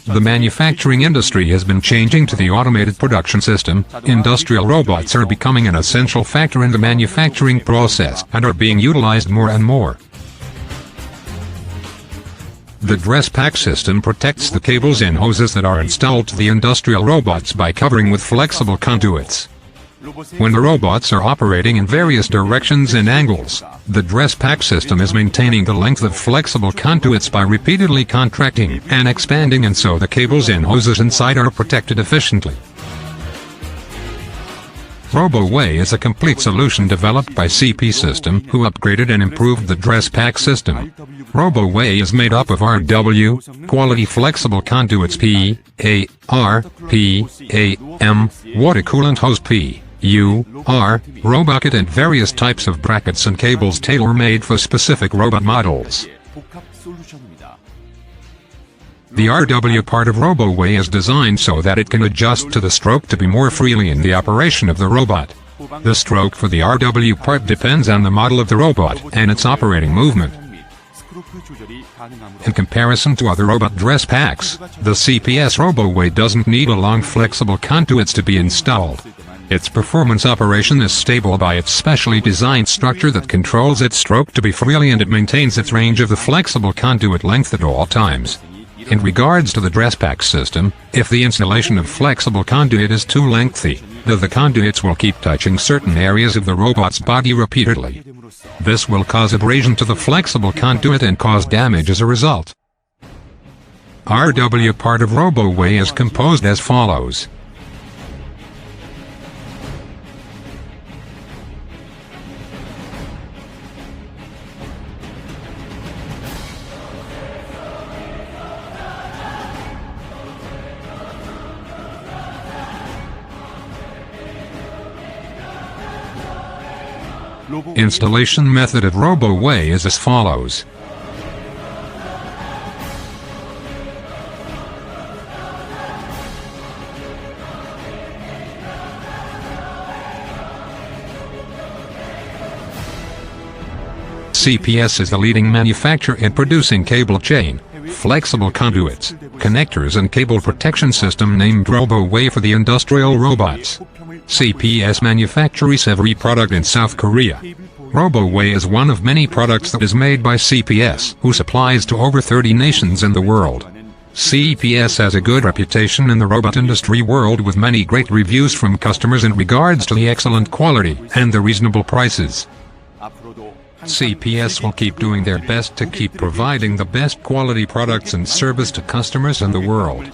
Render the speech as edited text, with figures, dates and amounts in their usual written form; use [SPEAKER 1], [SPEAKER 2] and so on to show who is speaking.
[SPEAKER 1] The manufacturing industry has been changing to the automated production system. Industrial robots are becoming an essential factor in the manufacturing process and are being utilized more and more. The dress pack system protects the cables and hoses that are installed to the industrial robots by covering with flexible conduits. When the robots are operating in various directions and angles, the dress pack system is maintaining the length of flexible conduits by repeatedly contracting and expanding, and so the cables and hoses inside are protected efficiently. Robo-Way is a complete solution developed by CP System, who upgraded and improved the dress pack system. Robo-Way is made up of RW, quality flexible conduits P, A, R, P, A, M, water coolant hose P, U, R, Robo-kit, and various types of brackets and cables tailor-made for specific robot models. The RW part of Robo-Way is designed so that it can adjust to the stroke to be more freely in the operation of the robot. The stroke for the RW part depends on the model of the robot and its operating movement. In comparison to other robot dress packs, the CPS Robo-Way doesn't need a long flexible conduits to be installed. Its performance operation is stable by its specially designed structure that controls its stroke to be freely, and it maintains its range of the flexible conduit length at all times. In regards to the dress pack system, if the installation of flexible conduit is too lengthy, the conduits will keep touching certain areas of the robot's body repeatedly. This will cause abrasion to the flexible conduit and cause damage as a result. RW part of Robo-Way is composed as follows. Installation method of Robo-Way is as follows. CPS is the leading manufacturer in producing cable chain, flexible conduits, connectors and cable protection system named Robo-Way for the industrial robots. CPS manufactures every product in South Korea. Robo-Way is one of many products that is made by CPS, who supplies to over 30 nations in the world. CPS has a good reputation in the robot industry world, with many great reviews from customers in regards to the excellent quality and the reasonable prices. CPS will keep doing their best to keep providing the best quality products and service to customers in the world.